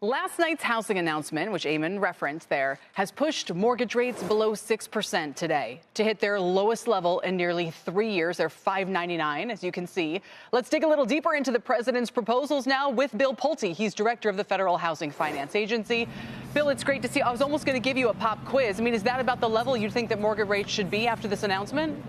Last night's housing announcement, which Eamon referenced there, has pushed mortgage rates below 6% today to hit their lowest level in nearly 3 years. They're 5.99, as you can see. Let's dig a little deeper into the president's proposals now with Bill Pulte. He's director of the Federal Housing Finance Agency. Bill, it's great to see. I was almost going to give you a pop quiz. I mean, is that about the level you think that mortgage rates should be after this announcement?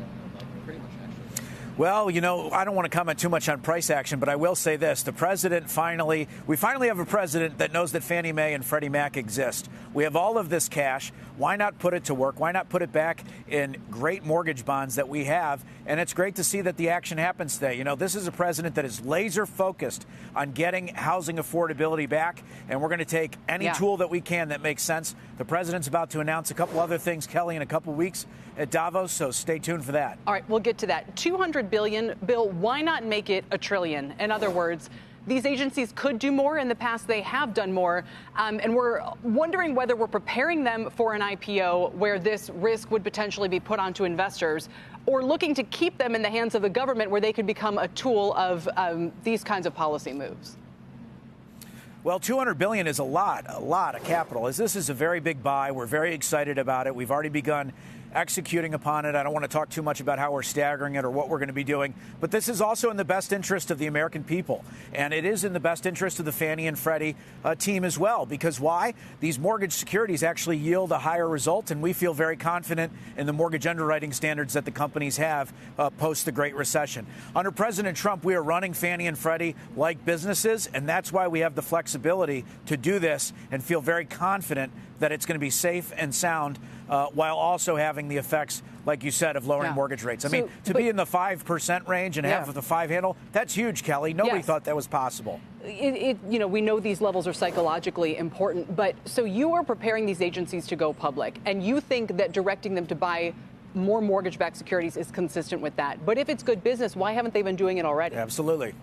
Well, you know, I don't want to comment too much on price action, but I will say this. We finally have a president that knows that Fannie Mae and Freddie Mac exist. We have all of this cash. Why not put it to work? Why not put it back in great mortgage bonds that we have? And it's great to see that the action happens today. You know, this is a president that is laser focused on getting housing affordability back, and we're going to take any tool that we can that makes sense. The president's about to announce a couple other things, Kelly, in a couple weeks at Davos, so stay tuned for that. All right, we'll get to that. $200 billion. Bill, why not make it $1 trillion? In other words, these agencies could do more. In the past, they have done more. And we're wondering whether we're preparing them for an IPO where this risk would potentially be put onto investors, or looking to keep them in the hands of the government where they could become a tool of these kinds of policy moves. Well, $200 billion is a lot of capital. This is a very big buy. We're very excited about it. We've already begun executing upon it. I don't want to talk too much about how we're staggering it or what we're going to be doing, but this is also in the best interest of the American people, and it is in the best interest of the Fannie and Freddie team as well. Because why? These mortgage securities actually yield a higher result, and we feel very confident in the mortgage underwriting standards that the companies have post the Great Recession. Under President Trump, we are running Fannie and Freddie like businesses, and that's why we have the flexibility to do this and feel very confident that it's going to be safe and sound while also having the effects, like you said, of lowering mortgage rates. I mean, to be in the 5% range and half of the 5 handle, that's huge, Kelly. Nobody thought that was possible. You know, we know these levels are psychologically important, but so you are preparing these agencies to go public, and you think that directing them to buy more mortgage-backed securities is consistent with that. But if it's good business, why haven't they been doing it already? Absolutely.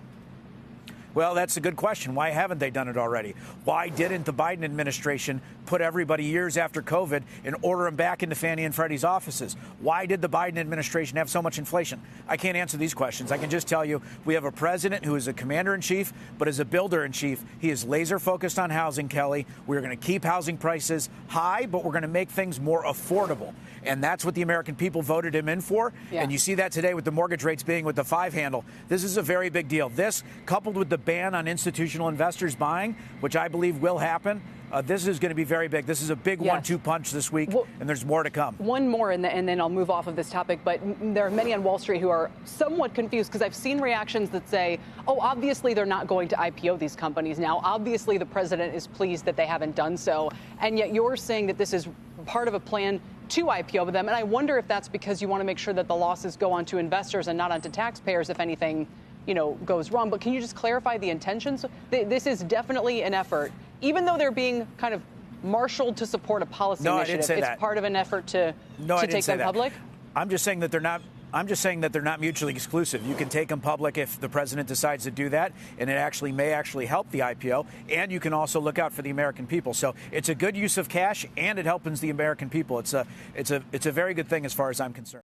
Well, that's a good question. Why haven't they done it already? Why didn't the Biden administration put everybody years after COVID and order them back into Fannie and Freddie's offices? Why did the Biden administration have so much inflation? I can't answer these questions. I can just tell you we have a president who is a commander-in-chief, but as a builder-in-chief, he is laser-focused on housing, Kelly. We're going to keep housing prices high, but we're going to make things more affordable. And that's what the American people voted him in for. And you see that today with the mortgage rates being with the 5 handle. This is a very big deal. This, coupled with the ban on institutional investors buying, which I believe will happen, this is going to be very big. This is a big 1-2 punch this week, and there's more to come. One more, and then I'll move off of this topic. But there are many on Wall Street who are somewhat confused because I've seen reactions that say, oh, obviously they're not going to IPO these companies now. Obviously the president is pleased that they haven't done so. And yet you're saying that this is part of a plan to IPO them. And I wonder if that's because you want to make sure that the losses go on to investors and not onto taxpayers if anything, you know, goes wrong. But can you just clarify the intentions? This is definitely an effort, even though they're being kind of marshaled to support a policy initiative. I didn't say that. It's part of an effort to take them public. I'm just saying that they're not. I'm just saying that they're not mutually exclusive. You can take them public if the president decides to do that, and it may actually help the IPO. And you can also look out for the American people. So it's a good use of cash, and it helps the American people. It's a very good thing as far as I'm concerned.